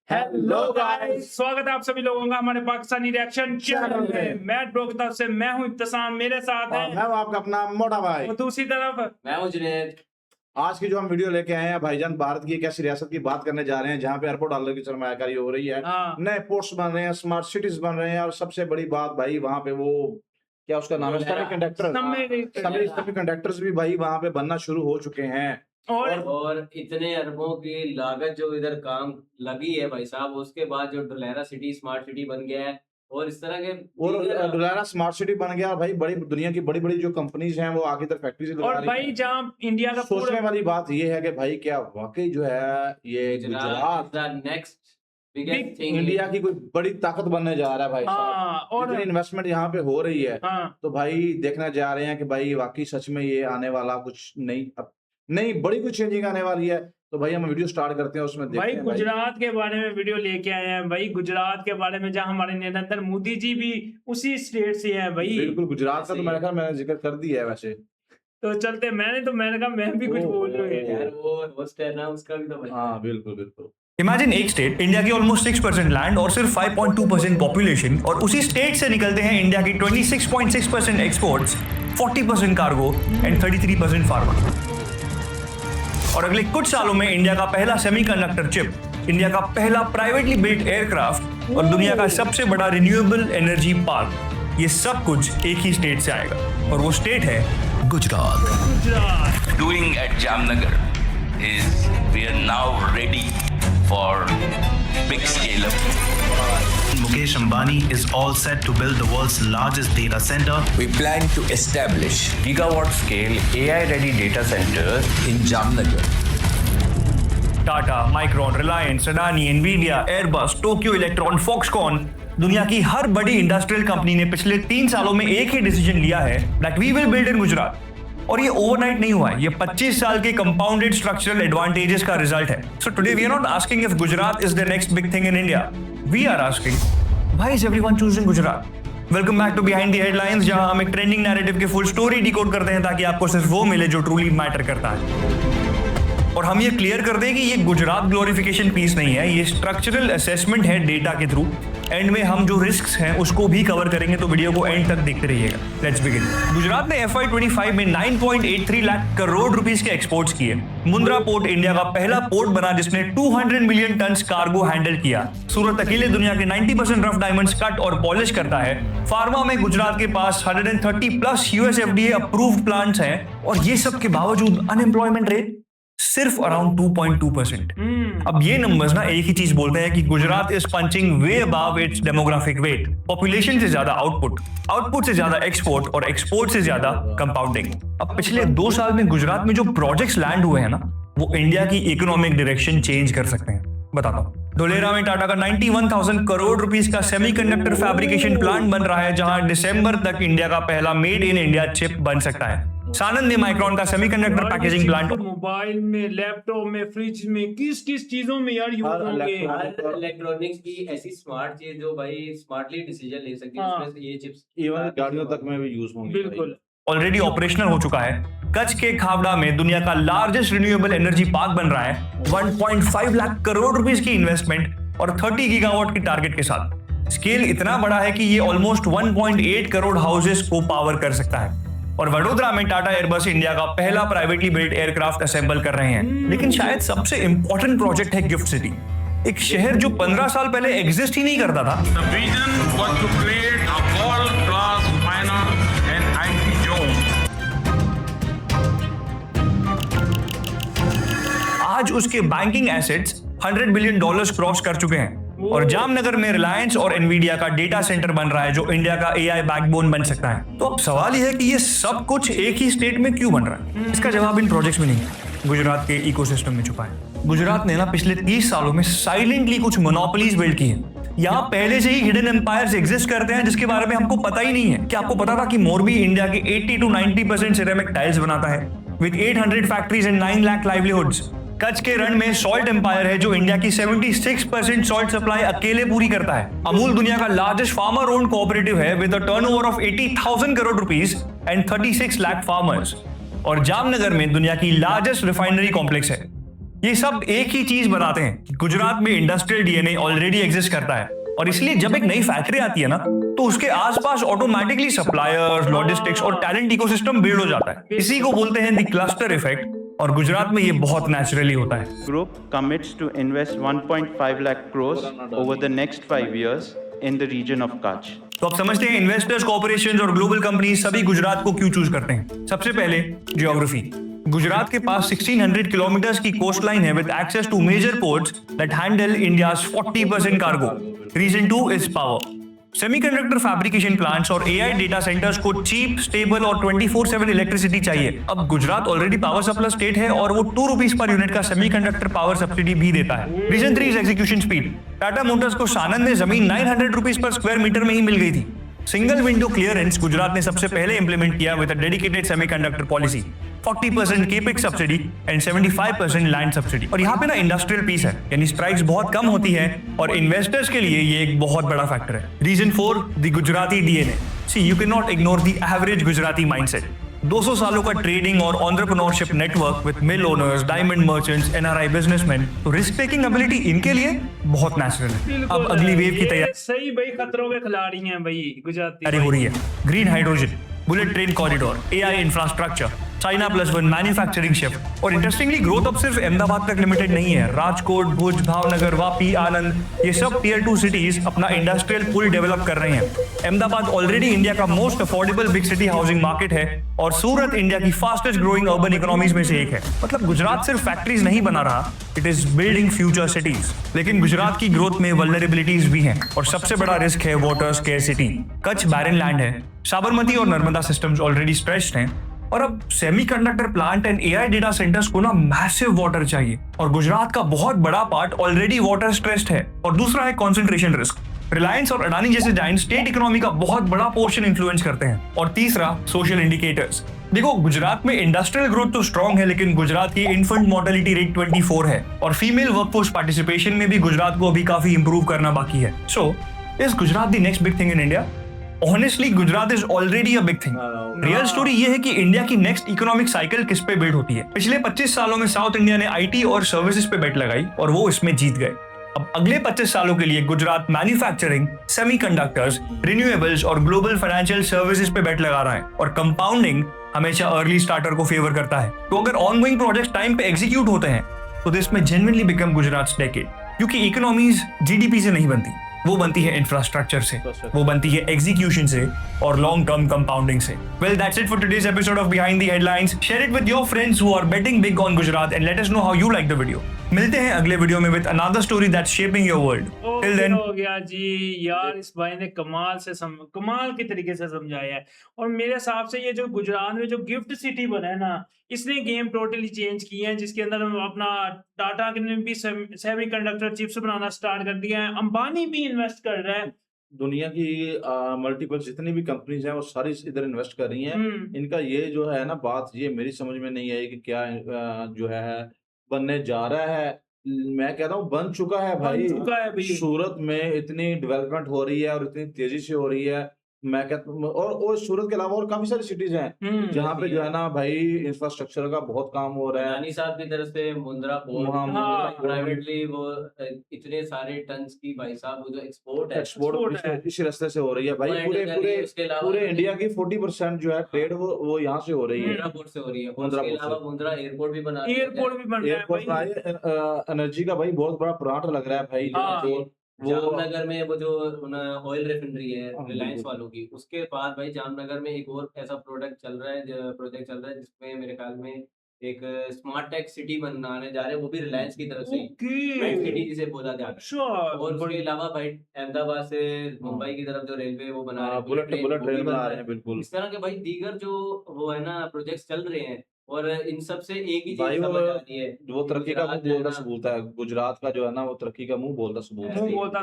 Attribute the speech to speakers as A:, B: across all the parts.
A: Hello guys, स्वागत है आप सभी लोगों का हमारे पाकिस्तानी रिएक्शन चैनल में। मैट ब्रो की तरफ से मैं हूं इब्तिसाम, मेरे साथ है
B: मैं हूं आपका अपना मोटा भाई।
A: और दूसरी तरफ
C: मैं हूं जुनैद।
B: आज की जो हम वीडियो लेके आए हैं भाईजान, भारत की एक ऐसी रियासत की बात करने जा रहे हैं जहां पे अरबों डॉलर की सरमायाकारी हो रही है।
A: हाँ।
B: नए पोर्ट्स बन रहे हैं, स्मार्ट सिटीज बन रहे हैं और सबसे बड़ी बात भाई वहां पे वो क्या उसका नाम है, सेमी कंडक्टर्स भी भाई वहां पे बनना शुरू हो चुके हैं।
A: और
C: इतने अरबों की लागत जो इधर काम लगी है भाई साहब, उसके बाद जो डुलेरा सिटी स्मार्ट सिटी बन गया है और इस तरह के
B: और डुलेरा स्मार्ट सिटी बन गया भाई। बड़ी दुनिया की बड़ी बड़ी जो कंपनीज हैं वो आगे तक फैक्ट्री से
A: और भाई जहां इंडिया का
B: सोचने वाली बात ये है कि भाई क्या वाकई जो है ये गुजरात
C: नेक्स्ट
A: Big
B: इंडिया की कोई बड़ी ताकत बनने जा रहा है भाई साहब।
A: हाँ। और
B: इतनी इन्वेस्टमेंट यहाँ पे हो रही है
A: हाँ।
B: तो भाई देखना जा रहे हैं कि भाई वाकई सच में ये आने वाला कुछ नहीं बड़ी कुछ चेंजिंग आने वाली है। तो भाई हम वीडियो स्टार्ट करते हैं, उसमें देखते
A: भाई
B: हैं
A: गुजरात के बारे में वीडियो लेके आए हैं। भाई गुजरात के बारे में जहां हमारे नरेंद्र मोदी जी भी उसी स्टेट से हैं भाई।
B: बिल्कुल, गुजरात का तो मेरे ख्याल मैंने जिक्र कर दिया है वैसे।
A: तो चलते मैंने कहा मैं भी कुछ बोल रहा हूँ
C: यार वो होस्ट है ना, उसका भी तो भाई।
B: हाँ बिल्कुल।
D: इमेजिन एक स्टेट इंडिया की ऑलमोस्ट 6% लैंड और सिर्फ 5.2% पॉपुलेशन, और उसी स्टेट से निकलते हैं इंडिया की 26.6% एक्सपोर्ट्स, 40% कार्गो एंड 33% फार्मा। और अगले कुछ सालों में इंडिया का पहला सेमीकंडक्टर चिप, इंडिया का पहला प्राइवेटली बिल्ट एयरक्राफ्ट और दुनिया का सबसे बड़ा रिन्यूएबल एनर्जी पार्क, ये सब कुछ एक ही स्टेट से आएगा और वो स्टेट है Gujarat.
E: Doing at Jamnagar is we are now ready for big scale up.
F: Mukesh Ambani is all set to build the world's largest data center.
G: We plan to establish gigawatt scale AI ready data center in Jamnagar.
D: Tata, micron, Reliance, Adani, Nvidia, Airbus, Tokyo electron, Foxconn, दुनिया की हर बड़ी industrial company ने पिछले 3 सालों में एक ही decision लिया है that we will build in Gujarat. और ये ओवरनाइट नहीं हुआ है, ये 25 साल के कंपाउंडेड स्ट्रक्चरल एडवांटेजेस का रिजल्ट है। So today we are not asking if Gujarat is the next big thing in India, we are asking why is everyone choosing Gujarat. Welcome back to behind the headlines, जहां हम एक trending narrative की full story decode करते हैं ताकि आपको सिर्फ वो मिले जो ट्रूली मैटर करता है। और हम ये क्लियर कर दें कि ये गुजरात ग्लोरिफिकेशन पीस नहीं है, ये स्ट्रक्चरल असेसमेंट है डेटा के थ्रू। एंड में हम जो रिस्क्स हैं उसको भी कवर करेंगे, तो वीडियो को एंड तक देखते रहिएगा। Let's begin. गुजरात ने FY25 में 9.83 लाख करोड़ रुपीस के एक्सपोर्ट्स किए। मुंद्रा पोर्ट इंडिया का पहला पोर्ट बना जिसने 200 मिलियन टन कार्गो हैंडल किया। सूरत अकेले दुनिया के 90% रफ डायमंड्स कट और पॉलिश करता है। फार्मा में गुजरात के पास 130 plus US FDA approved plants हैं और ये सब के बावजूद अनएम्प्लॉयमेंट रेट सिर्फ अराउंड 2.2%। अब ये नंबर्स ना एक ही चीज बोलते हैं कि Gujarat is punching way above its demographic weight. Population से ज्यादा आउटपुट, आउटपुट से ज्यादा एक्सपोर्ट और एक्सपोर्ट से ज्यादा कंपाउंडिंग। अब पिछले 2 साल में गुजरात में जो प्रोजेक्ट्स लैंड हुए हैं ना, वो इंडिया की इकोनॉमिक डायरेक्शन चेंज कर सकते हैं। बताता हूँ। धोलेरा में टाटा का 91,000 करोड़ रुपीस का सेमीकंडक्टर फैब्रिकेशन प्लांट बन रहा है, जहां दिसंबर तक इंडिया का पहला मेड इन इंडिया चिप बन सकता है। सानंद में माइक्रोन का सेमीकंडक्टर पैकेजिंग प्लांट,
A: मोबाइल में, लैपटॉप में, फ्रिज में, किस चीजों में यार यूज होंगे।
C: इलेक्ट्रॉनिक्स की ऐसी स्मार्ट चीज जो भाई स्मार्टली डिसीजन ले सकती है,
A: हाँ।
C: उसमें से ये चिप्स
B: इवन गाड़ियों तक में भी यूज होंगे।
A: बिल्कुल
D: ऑलरेडी ऑपरेशनल हो चुका है। कच्छ के खावड़ा में दुनिया का लार्जेस्ट रिन्यूएबल एनर्जी पार्क बन रहा है, 1.5 लाख करोड़ रुपीस की इन्वेस्टमेंट और 30 गीगावाट की टारगेट के साथ। स्केल इतना बड़ा है कि ये ऑलमोस्ट 1.8 करोड़ हाउसेस को पावर कर सकता है। और वडोदरा में टाटा एयरबस इंडिया का पहला प्राइवेटली बिल्ट एयरक्राफ्ट असेंबल कर रहे हैं। लेकिन शायद सबसे इंपॉर्टेंट प्रोजेक्ट है गिफ्ट सिटी, एक शहर जो 15 साल पहले एग्जिस्ट ही नहीं करता था।
H: The vision was to create a world-class finance and IT zone.
D: आज उसके बैंकिंग एसेट्स $100 बिलियन क्रॉस कर चुके हैं। और जामनगर में रिलायंस और एनवीडिया का डेटा सेंटर बन रहा है जो इंडिया का AI बैकबोन बन सकता है। तो अब सवाल यह है कि ये सब कुछ एक ही स्टेट में क्यों बन रहा है? इसका जवाब इन प्रोजेक्ट्स में नहीं है, गुजरात के इकोसिस्टम में छुपा है। गुजरात ने ना पिछले 30 सालों में साइलेंटली कुछ मोनोपोलीज बिल्ड की हैं। यहाँ पहले से ही हिडन एम्पायर्स एग्जिस्ट करते हैं जिसके बारे में हमको पता ही नहीं है। क्या आपको पता था कि मोरबी इंडिया के 80 to 90% सिरेमिक टाइल्स बनाता है with 800 factories and 9 lakh livelihoods. Kutch के रण में सॉल्ट एम्पायर है जो इंडिया की 76% सॉल्ट सप्लाई अकेले पूरी करता है। अमूल दुनिया का लार्जेस्ट फार्मर ओन्ड कोऑपरेटिव है with a turnover of 80,000 crore rupees and 36 lakh farmers. और जामनगर में दुनिया की लार्जेस्ट रिफाइनरी कॉम्प्लेक्स है। ये सब एक ही चीज बताते हैं कि गुजरात में इंडस्ट्रियल डीएनए ऑलरेडी एग्जिस्ट करता है, और इसलिए जब एक नई फैक्ट्री आती है ना, तो उसके आसपास ऑटोमेटिकली सप्लायर्स, लॉजिस्टिक्स और टैलेंट इकोसिस्टम बिल्ड हो जाता है। इसी को बोलते हैं द क्लस्टर इफेक्ट, और गुजरात में ये बहुत नेचुरली होता है।
I: Group commits to invest 1.5 lakh crores over the next 5 years in the region of Kutch.
D: तो आप समझते हैं इन्वेस्टर्स, कॉर्पोरेशंस और ग्लोबल कंपनीज सभी गुजरात को क्यों चूज करते हैं। सबसे पहले ज्योग्राफी। गुजरात के पास 1600 किलोमीटर्स की कोस्ट लाइन है with access to major ports that handle India's 40% cargo. Reason 2 is power. Semiconductor fabrication plants और एआई डेटा सेंटर्स को चीप, स्टेबल और 24/7 इलेक्ट्रिसिटी चाहिए। अब Gujarat already power supply state है और वो 2 रुपीज पर यूनिट का सेमीकंडक्टर पावर सब्सिडी भी देता है। Reason 3 is execution speed. Tata Motors को सानंद में जमीन 900 रुपीज पर स्क्वायर मीटर में ही मिल गई थी। सिंगल विंडो क्लियरेंस गुजरात ने सबसे पहले इंप्लीमेंट किया with a dedicated semiconductor policy. 40% capex subsidy and 75% land subsidy. और यहाँ पे ना इंडस्ट्रियल पीस है, यानी स्ट्राइक्स बहुत कम होती है और इन्वेस्टर्स के लिए ये एक बहुत बड़ा फैक्टर है। Reason 4 the Gujarati DNA. See you can not ignore the average Gujarati mindset. 200 सालों का ट्रेडिंग और entrepreneurship network with mill owners, diamond merchants, NRI businessman, तो रिस्क टेकिंग एबिलिटी इनके लिए बहुत नेचुरल है। अब अगली वेव की तैयारी
A: सही भाई, खतरों के खिलाड़ी हैं भाई गुजराती
D: हो रही है। Green hydrogen, bullet train corridor, AI infrastructure, China +1 manufacturing shift. और इंटरेस्टिंगली ग्रोथ अब सिर्फ अहमदाबाद तक लिमिटेड नहीं है। राजकोट, भुज, भावनगर, वापी, आनंद, ये सब टियर 2 सिटीज अपना इंडस्ट्रियल पुल डेवलप कर रहे हैं। अहमदाबाद ऑलरेडी इंडिया का most affordable big city housing market है और सूरत इंडिया की फास्टेस्ट ग्रोइंग अर्बन इकोनॉमीज में से एक है। मतलब गुजरात सिर्फ फैक्ट्रीज नहीं बना रहा, it is building future cities. लेकिन गुजरात की ग्रोथ में वल्नरेबिलिटीज भी हैं और सबसे बड़ा रिस्क है water scarcity. Kutch barren land है, साबरमती और नर्मदा सिस्टम्स ऑलरेडी स्ट्रेच्ड हैं, और अब semiconductor plant and AI data centres को ना मैसिव वाटर चाहिए, और गुजरात का बहुत बड़ा पार्ट ऑलरेडी वाटर स्ट्रेस्ड है। और दूसरा है कंसंट्रेशन रिस्क। रिलायंस और अडानी जैसे जायंट स्टेट इकोनॉमी का बहुत बड़ा पोर्शन इन्फ्लुएंस करते हैं। और तीसरा सोशल इंडिकेटर्स। देखो गुजरात में इंडस्ट्रियल ग्रोथ तो स्ट्रॉन्ग है, लेकिन गुजरात की इन्फेंट मोर्टेलिटी रेट 24 है, और फीमेल वर्कफोर्स पार्टिसिपेशन में भी गुजरात को अभी काफी इंप्रूव करना बाकी है। So is Gujarat the next big thing in India? Honestly, Gujarat is already a big thing. Real story ये है कि इंडिया की नेक्स्ट इकोनॉमिक साइकिल किस पे बिल्ड होती है। पिछले 25 सालों में साउथ इंडिया ने आईटी और सर्विसेज पे बेट लगाई और वो इसमें जीत गए। अब अगले 25 सालों के लिए गुजरात मैन्युफैक्चरिंग, सेमीकंडक्टर्स, रिन्यूएबल्स और ग्लोबल फाइनेंशियल सर्विसेज पे बेट लगा रहा है, और कंपाउंडिंग हमेशा अर्ली स्टार्टर को फेवर करता है। तो अगर ऑनगोइंग प्रोजेक्ट्स टाइम पे एग्जीक्यूट होते हैं तो दिस में जेन्युइनली बिकम गुजरात डेकेड, क्योंकि इकोनॉमीज जीडीपी से नहीं बनती, वो बनती है इंफ्रास्ट्रक्चर से, वो बनती है एग्जीक्यूशन से और लॉन्ग टर्म कंपाउंडिंग से। Well that's it for today's episode of behind the headlines. Share it with your friends who are betting big on Gujarat and let us know how you like the video. मिलते हैं अगले video में with another story that's shaping your world. Till then
A: हो गया जी यार, इस भाई ने कमाल के तरीके से समझाया है। और मेरे हिसाब से ये जो गुजरात में जो गिफ्ट सिटी बना है ना, इसने गेम टोटली चेंज किए हैं, जिसके अंदर अपना टाटा ने भी सेमीकंडक्टर चिप्स बनाना स्टार्ट कर दिया है, अंबानी भी इन्वेस्ट कर रहा है।
B: दुनिया की मल्टीपल जितनी भी कंपनीज हैं वो सारी इधर इन्वेस्ट कर रही हैं। इनका ये जो है ना बात, ये मेरी समझ में नहीं आई कि क्या जो है बनने जा रहा है। मैं कहता हूँ बन चुका है भाई। सूरत में इतनी डेवलपमेंट हो रही है और इतनी तेजी से हो रही है। मैं कहता हूँ और सूरत के अलावा और काफी सारी सिटीज हैं जहाँ पे जो है ना भाई इंफ्रास्ट्रक्चर का बहुत काम हो रहा है।
C: अडानी साहब की तरफ से मुंद्रा पोर्ट प्राइवेटली वो इतने सारे टन्स की भाई साहब वो जो एक्सपोर्ट
B: इसी रास्ते से हो रही है भाई। पूरे इंडिया की 40% जो है ट्रेड वो यहाँ से हो रही है,
C: मुंद्रा पोर्ट से हो रही है। उसके अलावा मुंद्रा एयरपोर्ट भी बन
B: रहा है। एनर्जी का भाई बहुत बड़ा प्लांट लग रहा है भाई।
C: जामनगर में वो जो ऑयल रिफाइनरी है रिलायंस वालों की, उसके बाद भाई जामनगर में एक और ऐसा प्रोजेक्ट चल रहा है जिसमें मेरे ख्याल में एक स्मार्ट टेक सिटी बनाने जा रहे हैं, वो भी रिलायंस की तरफ से सिटी जिसे बोला जाता है। और उसके अलावा भाई अहमदाबाद से मुंबई की तरफ जो रेलवे वो बना रहे हैं, बुलेट ट्रेन बना रहे हैं। बिल्कुल इस तरह के भाई दीगर जो वो है ना प्रोजेक्ट्स चल रहे हैं, और इन सब से एक ही चीज समझ आती है,
B: वो तरक्की का मुंह बोलता सबूत है। गुजरात का जो है ना वो तरक्की का मुंह बोलता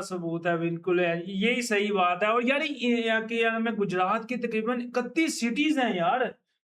A: सबूत है। बिल्कुल है, यही सही बात है। और यार मैं गुजरात की तकरीबन 31 सिटीज हैं यार,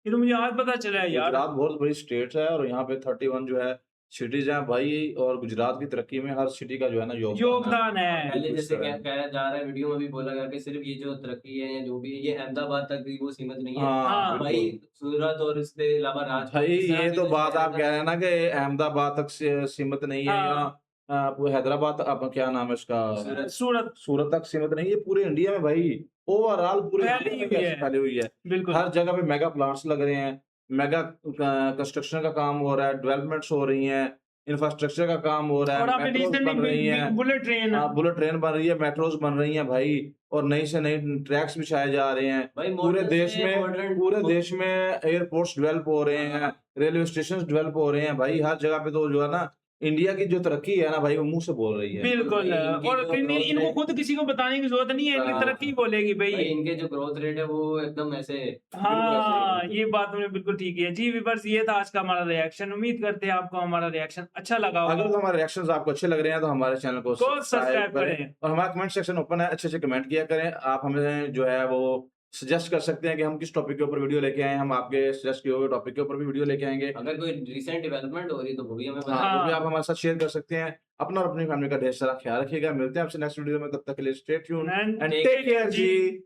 A: ये तो मुझे आज पता चला है यार।
B: गुजरात बहुत बड़ी स्टेट है और यहाँ पे 31 जो है सिटीज हैं भाई, और गुजरात की तरक्की में हर सिटी का जो है ना
A: योगदान है।
C: पहले
B: बिल्कुल
C: जैसे
B: सर।
C: कहा जा रहा है, वीडियो में भी बोला गया कि सिर्फ ये जो तरक्की है या जो भी है, ये अहमदाबाद तक भी वो सीमित नहीं है।
B: हाँ
C: भाई
B: बिल्कुल
C: सूरत और इसके अलावा राजकोट,
B: भाई,
C: इस तरह
B: ये
C: के
B: तो
C: जो
B: बात
C: शहर
B: आप कह रहे हैं ना कि अहमदाबाद तक से सीमित नहीं है,
A: हाँ।
B: या वो हैदराबाद अब क्या नाम है इसका,
A: सूरत
B: सूरत तक सीमित नहीं, ये पूरे इंडिया में भाई, ओवरऑल पूरे
A: फैली
B: इंडिया में
A: हुई
B: कैसे
A: है।
B: फैली हुई है।
A: बिल्कुल
B: हर जगह पे मेगा प्लांट्स लग रहे हैं, मेगा कंस्ट्रक्शन का काम हो रहा है, डेवलपमेंट्स हो रही हैं, इंफ्रास्ट्रक्चर का काम हो रहा
A: और
B: है,
A: आपने
B: मेट्रोज बन रही
A: रिसेंटली
B: हैं,
A: बुलेट ट्रेन
B: बुलेट ट्रेन बन रही है, मेट्रोज बन रही हैं भाई, और नई से नई ट्रैक्स बिछाए जा रहे हैं।
C: भाई
B: पूरे
C: मॉडर्न
B: देश
C: से
B: में
C: मॉडर्न
B: पूरे देश में एयरपोर्ट्स डेवलप हो रहे हैं, रेलवे स्टेशन डेवलप हो रहे हैं भाई, हर जगह पे तो जो है ना इंडिया की जो तरक्की है ना भाई, वो मुंह से बोल रही है।
A: बिल्कुल।
C: भाई इनकी
A: और
C: जो growth
A: इनको
C: rate-
A: खुद किसी को बताने की जरूरत नहीं है, इनकी
B: हाँ।
A: तरक्की बोलेगी
C: भाई
A: भाई।
C: इनके जो ग्रोथ रेट है वो एकदम ऐसे
A: हाँ, ये बात तुमने बिल्कुल ठीक है जी। व्यूअर्स, ये था आज का हमारा रिएक्शन। उम्मीद करते हैं आपको हमारा रिएक्शन अच्छा लगा
B: अगर
A: होगा।
B: तो हमारे रिएक्शंस आपको अच्छे लग रहे हैं तो हमारे चैनल को
A: सब्सक्राइब करें।
B: और हमारा कमेंट सेक्शन ओपन है, अच्छे अच्छे कमेंट किया करें। आप हमें जो है वो सजेस्ट कर सकते हैं कि हम किस टॉपिक के ऊपर वीडियो लेके आए, हम आपके सजेस्ट किए हुए टॉपिक के ऊपर भी वीडियो लेके आएंगे।
C: अगर कोई रिसेंट डेवलपमेंट हो रही है तो वो भी हमें
B: हाँ,
C: बताएं।
B: वो भी आप हमारे साथ शेयर कर सकते हैं। अपना और अपनी फैमिली का ढेर सारा ख्याल रखिएगा। मिलते हैं आपसे नेक्स्ट वीडियो में, तब तक के लिए stay tuned
A: And
B: and
A: take
B: take care
A: care जी।
B: जी।